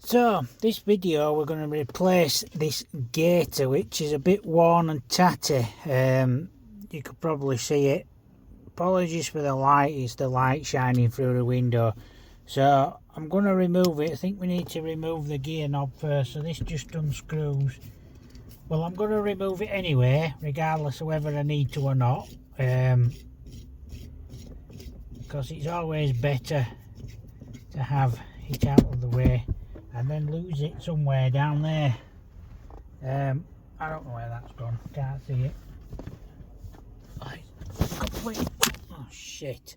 So this video we're going to replace this gaiter, which is a bit worn and tatty. You could probably see it. Apologies for the light, it's the light shining through the window. So I'm going to remove it. I think we need to remove the gear knob first, so this just unscrews. Well, I'm going to remove it anyway, regardless of whether I need to or not, because it's always better to have it out of the way and then lose it somewhere down there. I don't know where that's gone, can't see it. Oh shit.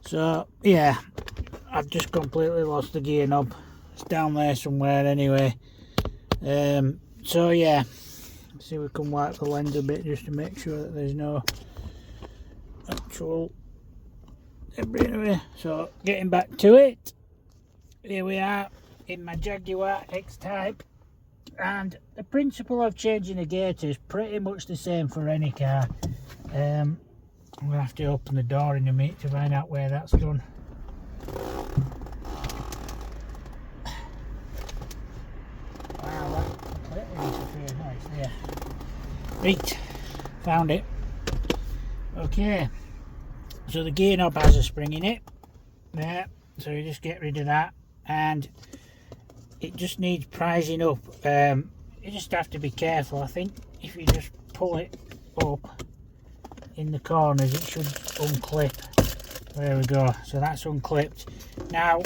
So yeah, I've just completely lost the gear knob. It's down there somewhere anyway. So yeah, let's see if we can wipe the lens a bit just to make sure that there's no actual debris anyway. So getting back to it, here we are in my Jaguar X-Type, and the principle of changing a gaiter is pretty much the same for any car. I'm going to have to open the door in a minute to find out where that's done. Wow, that completely disappeared. Oh, it's there. Right, found it. Okay, so the gear knob has a spring in it there, so you just get rid of that, and it just needs prising up. You just have to be careful. I think if you just pull it up in the corners, it should unclip. There we go, so that's unclipped. Now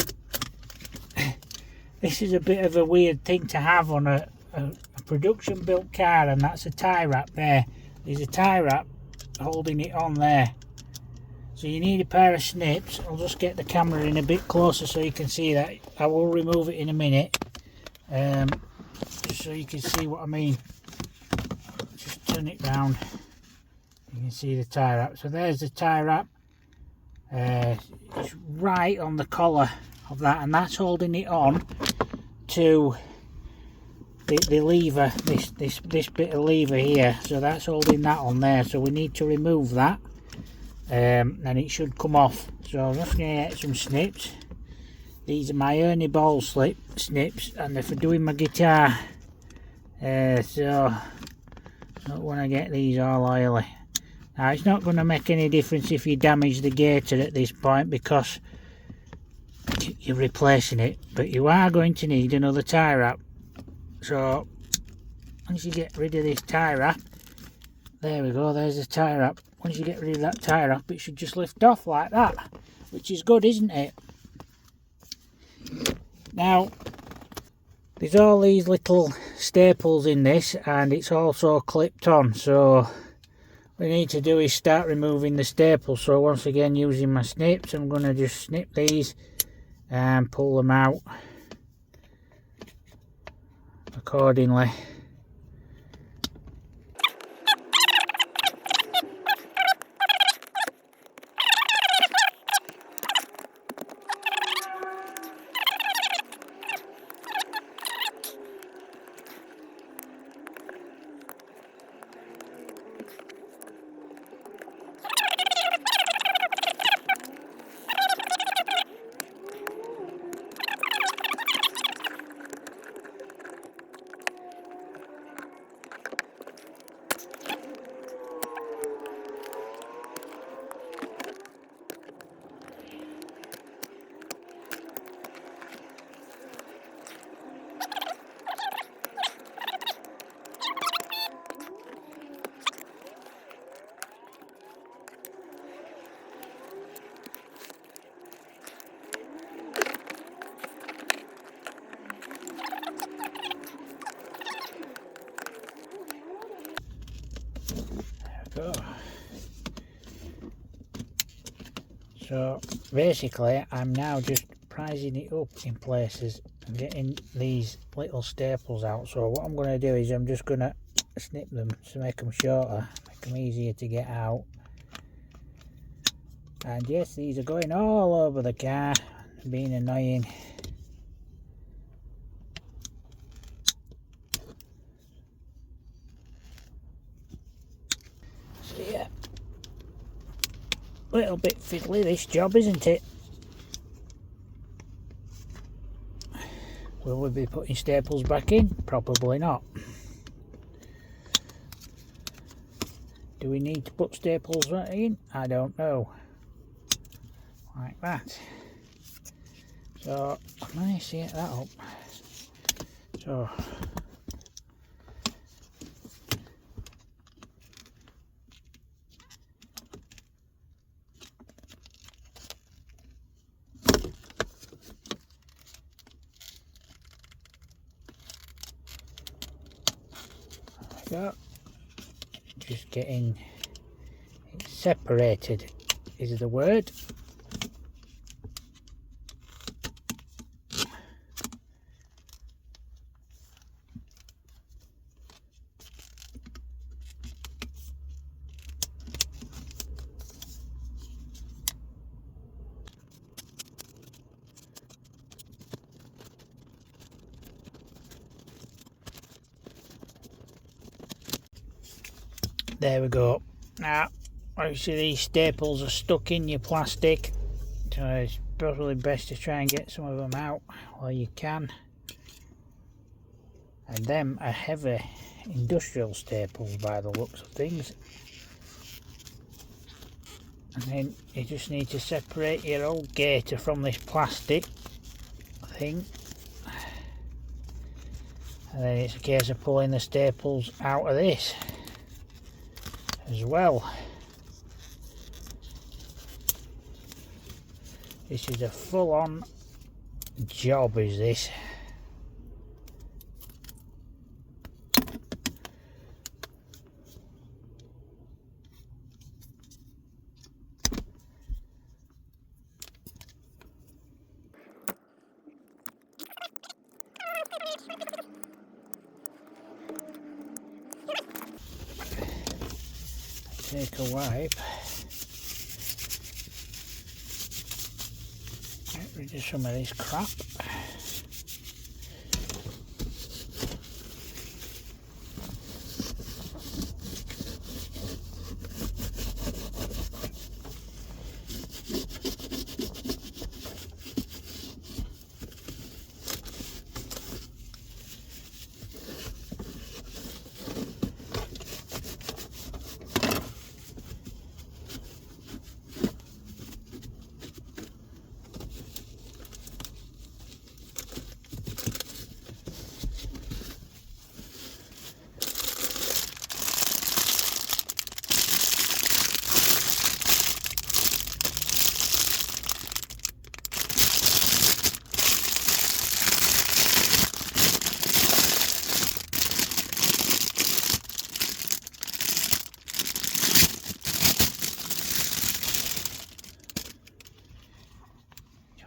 this is a bit of a weird thing to have on a production built car, and that's a tie wrap there. There's a tie wrap holding it on there, so you need a pair of snips. I'll just get the camera in a bit closer so you can see that. I will remove it in a minute, just so you can see what I mean. Just turn it round, you can see the tie wrap. So there's the tie wrap. It's right on the collar of that, and that's holding it on to the lever, this bit of lever here. So that's holding that on there, so we need to remove that, and it should come off. So I'm just going to get some snips. These are my Ernie Ball snips, and they're for doing my guitar. So don't want to get these all oily. Now it's not going to make any difference if you damage the gaiter at this point, because you're replacing it, but you are going to need another tie wrap. So once you get rid of this tie wrap, there we go, there's the tie wrap. Once you get rid of that tie wrap, it should just lift off like that, which is good, isn't it? Now there's all these little staples in this, and it's also clipped on, so what we need to do is start removing the staples. So once again, using my snips, I'm going to just snip these and pull them out accordingly. So basically I'm now just prising it up in places and getting these little staples out. So what I'm going to do is I'm just going to snip them to make them shorter, make them easier to get out. And yes, these are going all over the car, being annoying. So yeah, a little bit fiddly this job, isn't it? Will we be putting staples back in? Probably not. Do we need to put staples back in? I don't know. Like that. So I managed to get that up. So there we go. Just getting it separated is the word. There we go. Now, obviously these staples are stuck in your plastic, so it's probably best to try and get some of them out while you can. And them are heavy industrial staples by the looks of things. And then you just need to separate your old gaiter from this plastic thing. And then it's a case of pulling the staples out of this as well. This is a full-on job, is this? Take a wipe. Get rid of some of this crap.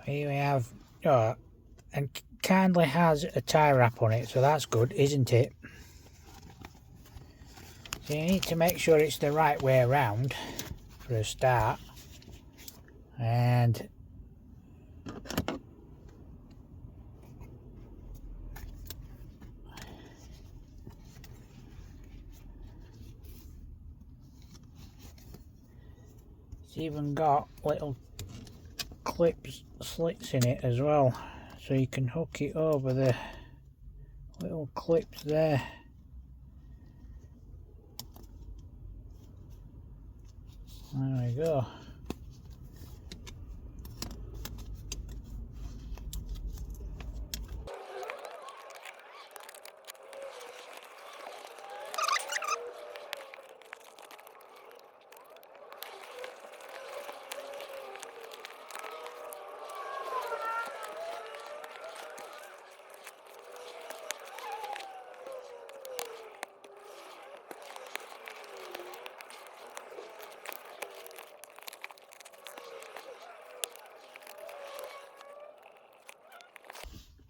Here we have, and kindly has a tie wrap on it, so that's good, isn't it? So you need to make sure it's the right way around for a start, and it's even got little clips, slits in it as well, so you can hook it over the little clips there. There we go.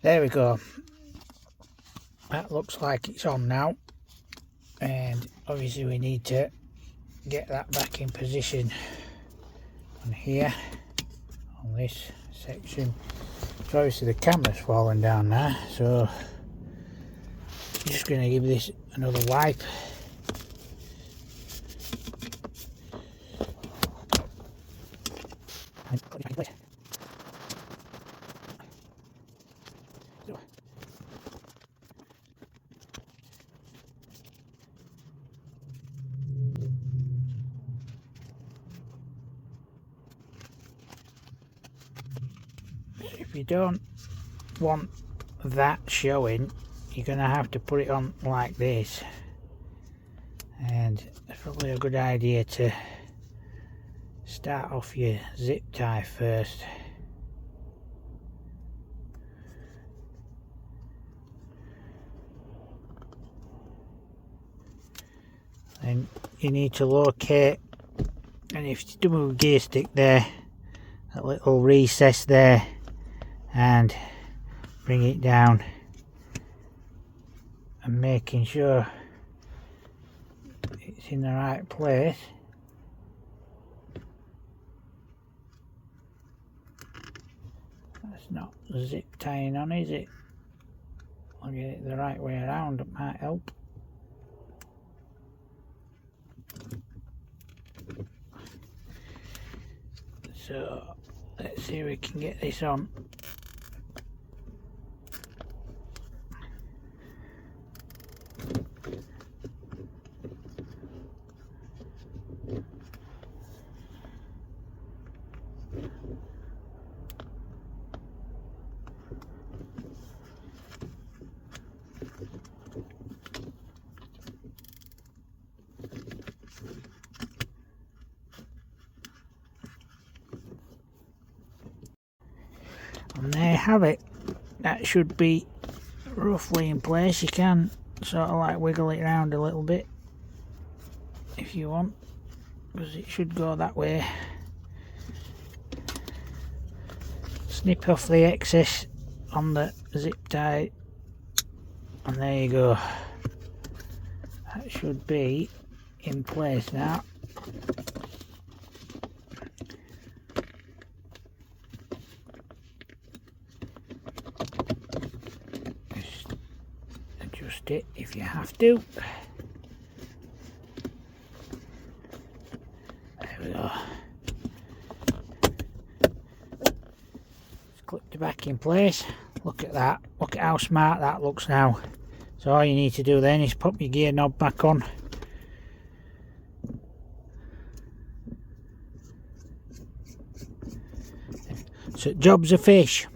There we go. That looks like it's on now, and obviously we need to get that back in position on here, on this section. So obviously the camera's falling down now, so I'm just going to give this another wipe. if you don't want that showing, you're going to have to put it on like this, and it's probably a good idea to start off your zip tie first. Then you need to locate, and if you do a gear stick there, that little recess there, and bring it down, and making sure it's in the right place. That's not zip tying on, is it? I'll get it the right way around, it might help. So let's see if we can get this on. And there you have it. That should be roughly in place. You can sort of like wiggle it around a little bit if you want, because it should go that way. Snip off the excess on the zip tie, and there you go. That should be in place now. Adjust it if you have to. There we go. Just clip it back in place. Look at that. Look at how smart that looks now. So all you need to do then is pop your gear knob back on. So job's a fish.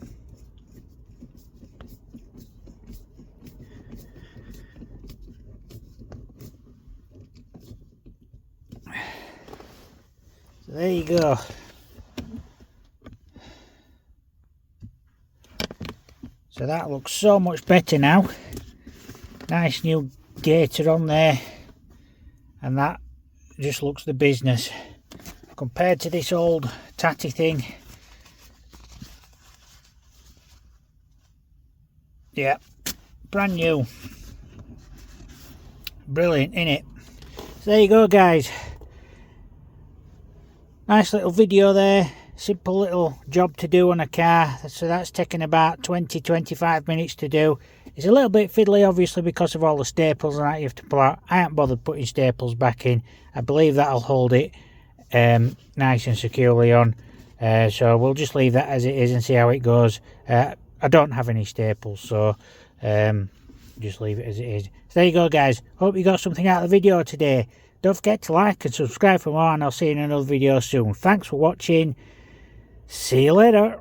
So there you go. So that looks so much better now. Nice new gaiter on there, and that just looks the business compared to this old tatty thing. Yeah, brand new. Brilliant, innit? So there you go, guys. Nice little video there. Simple little job to do on a car. So that's taken about 20-25 minutes to do. It's a little bit fiddly, obviously, because of all the staples and that you have to pull out. I haven't bothered putting staples back in. I believe that'll hold it nice and securely on. So we'll just leave that as it is and see how it goes. I don't have any staples, so just leave it as it is. So there you go, guys. Hope you got something out of the video today. Don't forget to like and subscribe for more, and I'll see you in another video soon. Thanks for watching. See you later.